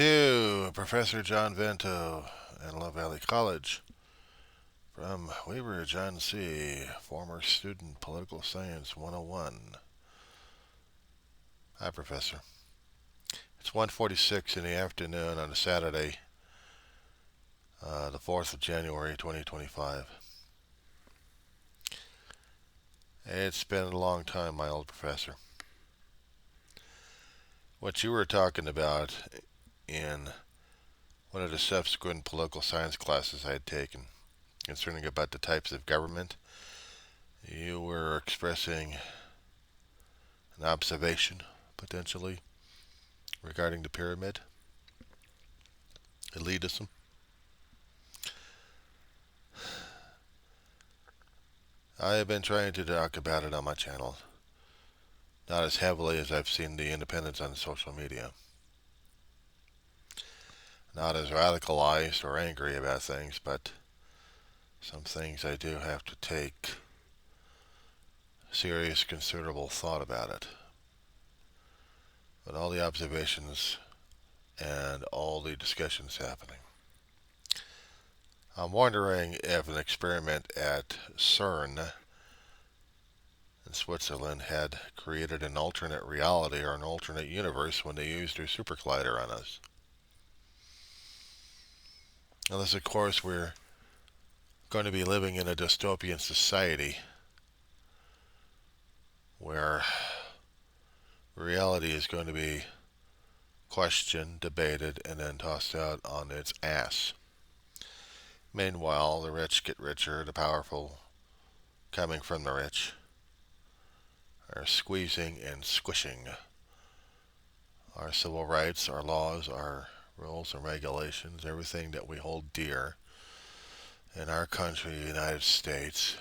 to Professor John Vento, Antelope Valley College. From Weaver John C., former student, Political Science 101. Hi, Professor. It's 1:46 in the afternoon on a Saturday, the 4th of January, 2025. It's been a long time, my old professor. What you were talking about in one of the subsequent political science classes I had taken concerning about the types of government, you were expressing an observation, potentially, regarding the pyramid, elitism. I have been trying to talk about it on my channel, not as heavily as I've seen the independents on social media. Not as radicalized or angry about things, but some things I do have to take serious, considerable thought about it. But all the observations and all the discussions happening. I'm wondering if an experiment at CERN in Switzerland had created an alternate reality or an alternate universe when they used their super collider on us. Unless, of course, we're going to be living in a dystopian society where reality is going to be questioned, debated, and then tossed out on its ass. Meanwhile, the rich get richer, the powerful, coming from the rich, are squeezing and squishing our civil rights, our laws, our rules and regulations, everything that we hold dear in our country, the United States,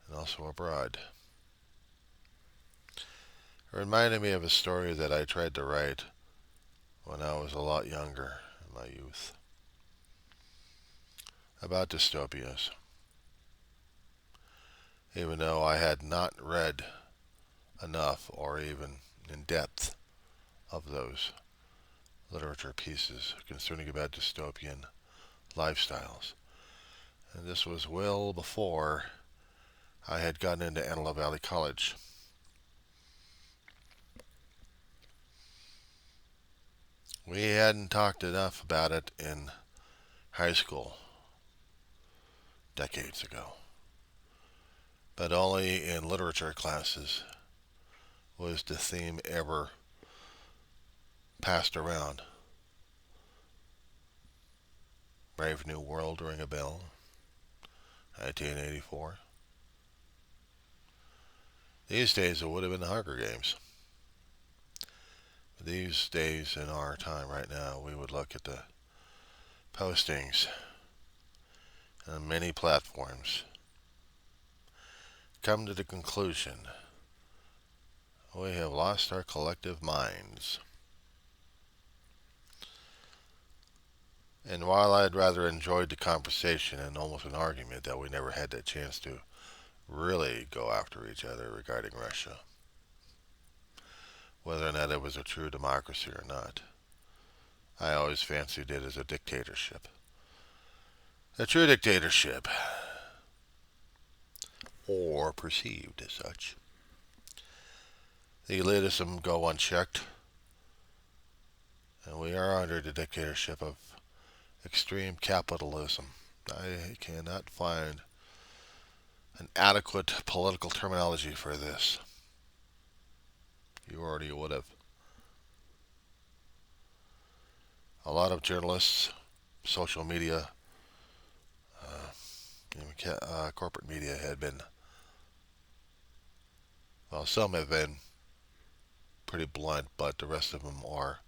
and also abroad. It reminded me of a story that I tried to write when I was a lot younger, in my youth, about dystopias. Even though I had not read enough or even in depth of those literature pieces concerning about dystopian lifestyles. And this was well before I had gotten into Antelope Valley College. We hadn't talked enough about it in high school decades ago, but only in literature classes was the theme ever passed around. Brave New World, ring a bell, 1984. These days it would have been the Hunger Games. These days in our time right now, we would look at the postings on many platforms, come to the conclusion we have lost our collective minds. And while I'd rather enjoyed the conversation and almost an argument that we never had that chance to really go after each other regarding Russia, whether or not it was a true democracy or not, I always fancied it as a dictatorship. A true dictatorship, or perceived as such. The elitism go unchecked, and we are under the dictatorship of extreme capitalism. I cannot find an adequate political terminology for this. You already would have. A lot of journalists, social media, corporate media had been, well, some have been pretty blunt, but the rest of them are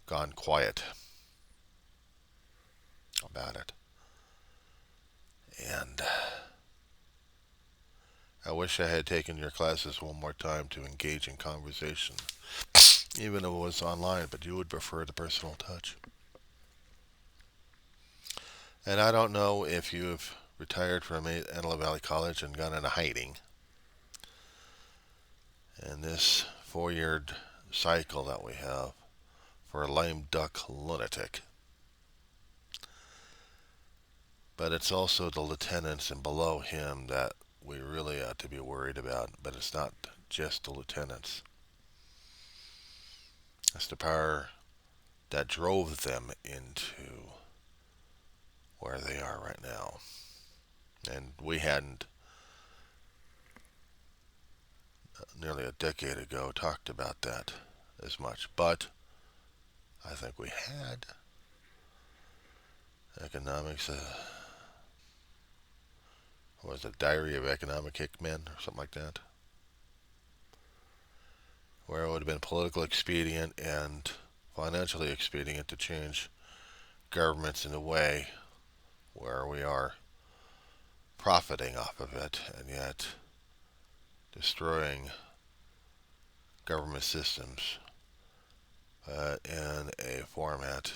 gone quiet about it. And I wish I had taken your classes one more time to engage in conversation, even if it was online, but you would prefer the personal touch. And I don't know if you've retired from Antelope Valley College and gone into hiding. And this 4-year cycle that we have, for a lame duck lunatic. But it's also the lieutenants and below him that we really ought to be worried about. But it's not just the lieutenants. It's the power that drove them into where they are right now. And we hadn't, nearly a decade ago, talked about that as much. But I think we had. Economics, what was it, Diary of Economic Hickman or something like that? Where it would have been politically expedient and financially expedient to change governments in a way where we are profiting off of it and yet destroying government systems in a format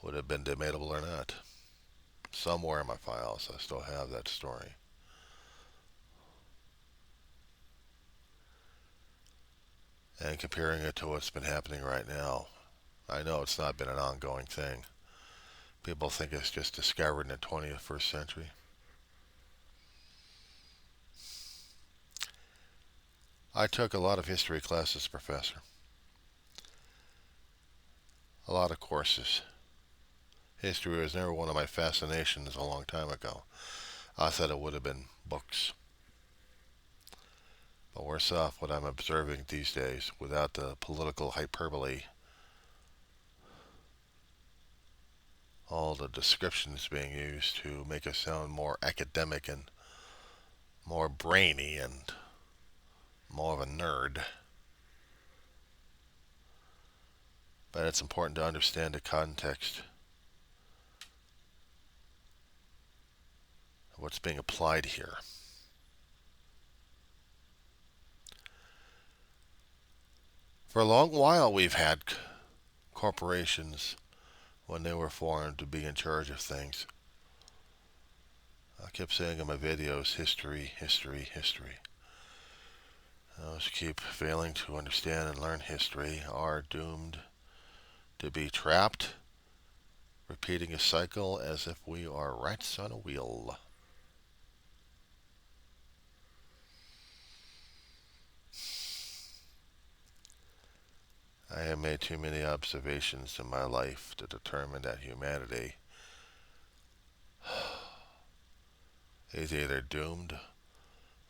would have been debatable or not. Somewhere in my files I still have that story. And comparing it to what's been happening right now, I know it's not been an ongoing thing. People think it's just discovered in the 21st century. I took a lot of history classes, professor. A lot of courses. History was never one of my fascinations a long time ago. I thought it would have been books. But worse off, what I'm observing these days, without the political hyperbole, all the descriptions being used to make us sound more academic and more brainy and more of a nerd. But it's important to understand the context of what's being applied here. For a long while, we've had corporations, when they were formed, to be in charge of things. I kept saying in my videos, history, history, history. Those who keep failing to understand and learn history are doomed to be trapped, repeating a cycle as if we are rats on a wheel. I have made too many observations in my life to determine that humanity is either doomed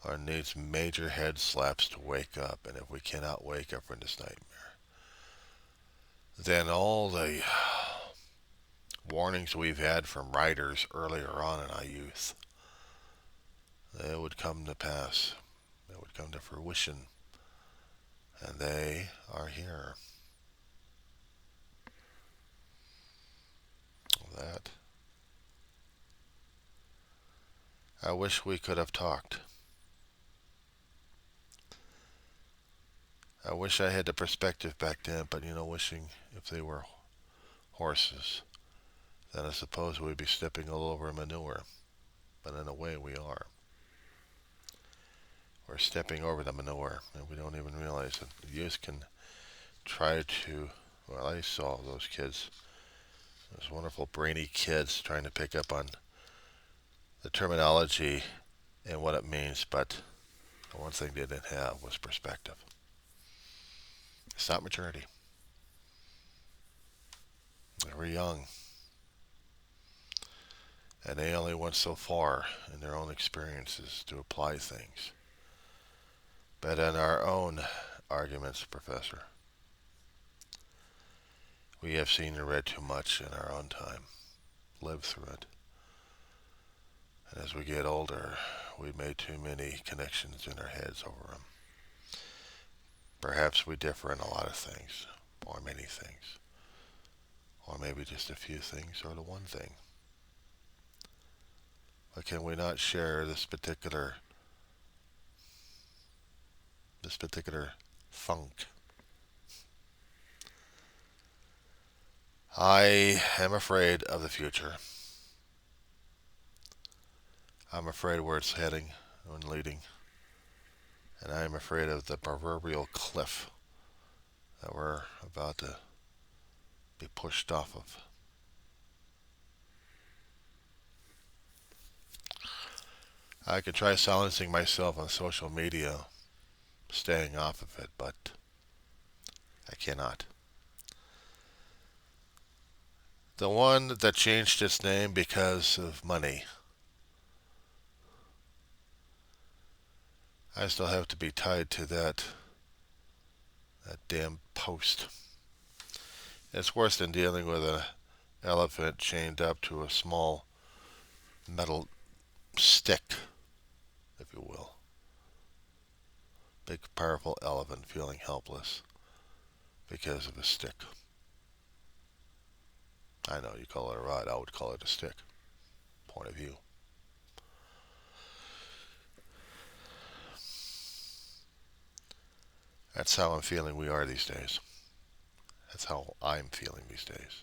or needs major head slaps to wake up. And if we cannot wake up from this nightmare, then all the warnings we've had from writers earlier on in our youth, they would come to pass. They would come to fruition. And they are here. That. I wish we could have talked. I wish I had the perspective back then, but wishing if they were horses, then I suppose we'd be stepping all over manure. But in a way we are. We're stepping over the manure, and we don't even realize it. The youth can try to, well, I saw those kids, those wonderful brainy kids trying to pick up on the terminology and what it means, but the one thing they didn't have was perspective. It's not maturity. They were young, and they only went so far in their own experiences to apply things. But in our own arguments, Professor, we have seen and read too much in our own time, lived through it. And as we get older, we've made too many connections in our heads over them. Perhaps we differ in a lot of things, or many things, or maybe just a few things, or the one thing. But can we not share this particular funk? I am afraid of the future. I'm afraid where it's heading and leading. And I am afraid of the proverbial cliff that we're about to be pushed off of. I could try silencing myself on social media, staying off of it, but I cannot. The one that changed its name because of money, I still have to be tied to that damn post. It's worse than dealing with an elephant chained up to a small metal stick, if you will. Big, powerful elephant feeling helpless because of a stick. I know you call it a rod, I would call it a stick. Point of view. That's how I'm feeling we are these days. That's how I'm feeling these days.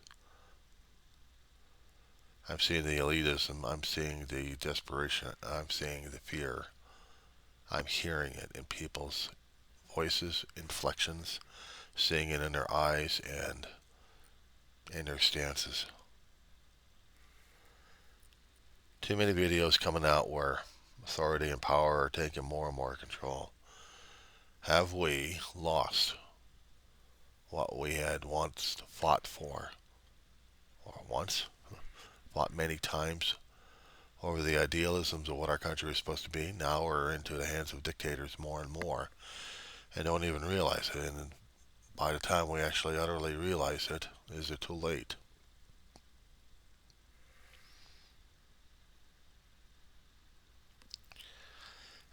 I'm seeing the elitism, I'm seeing the desperation, I'm seeing the fear. I'm hearing it in people's voices, inflections, seeing it in their eyes and in their stances. Too many videos coming out where authority and power are taking more and more control. Have we lost what we had once fought for? Or once? Fought many times over the idealisms of what our country is supposed to be. Now we're into the hands of dictators more and more and don't even realize it. And by the time we actually utterly realize it, is it too late?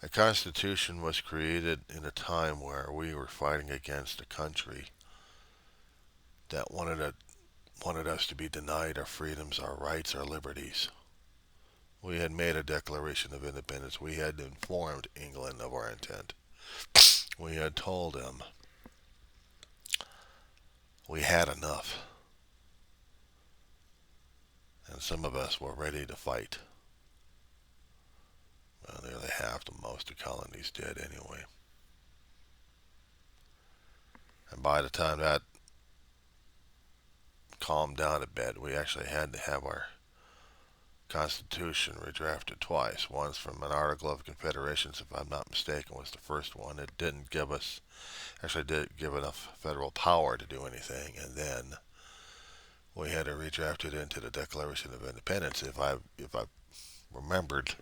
A constitution was created in a time where we were fighting against a country that wanted us to be denied our freedoms, our rights, our liberties. We had made a declaration of independence. We had informed England of our intent. We had told them we had enough. And some of us were ready to fight. Well, nearly half the most of colonies did anyway. And by the time that calmed down a bit, we actually had to have our Constitution redrafted twice. Once from an article of Confederations, if I'm not mistaken, was the first one. It didn't give us, actually didn't give enough federal power to do anything. And then we had to redraft it into the Declaration of Independence, if I remembered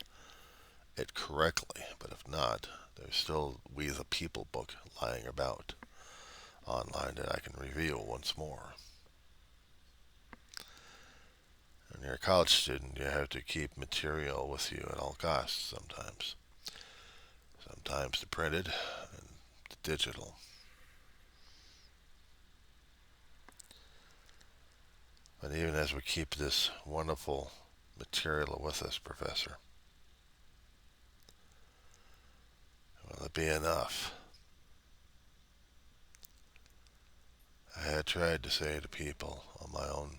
it correctly. But if not, there's still We the People book lying about online that I can review once more. When you're a college student, you have to keep material with you at all costs sometimes. Sometimes the printed and the digital. But even as we keep this wonderful material with us, Professor, will it be enough? I had tried to say to people on my own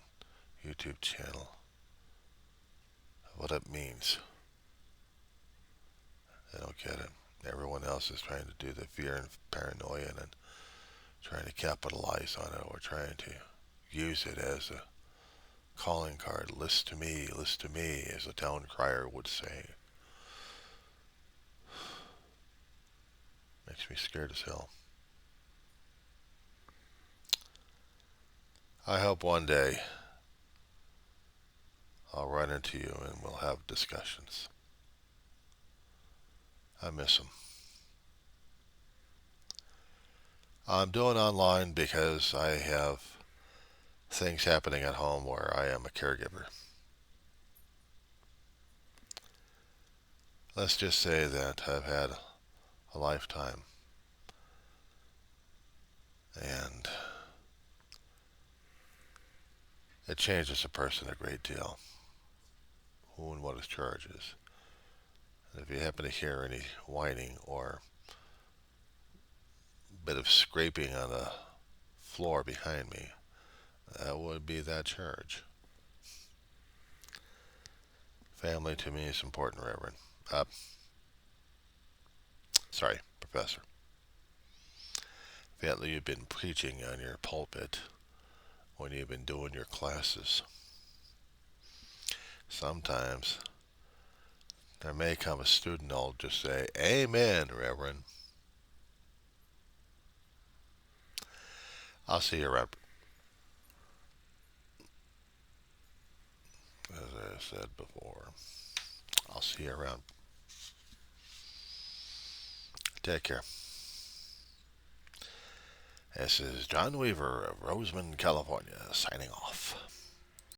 YouTube channel what it means. They don't get it. Everyone else is trying to do the fear and paranoia and trying to capitalize on it or trying to use it as a calling card. List to me, as a town crier would say. Makes me scared as hell. I hope one day I'll run into you and we'll have discussions. I miss them. I'm doing online because I have things happening at home where I am a caregiver. Let's just say that I've had a lifetime and it changes a person a great deal, who and what his charge is. And if you happen to hear any whining or bit of scraping on the floor behind me, that would be that charge. Family to me is important, Reverend. Sorry, Professor. that you've been preaching on your pulpit when you've been doing your classes. Sometimes there may come a student who'll just say, "Amen, Reverend." I'll see you around. As I said before, I'll see you around. Take care. This is John Weaver of Roseman, California, signing off.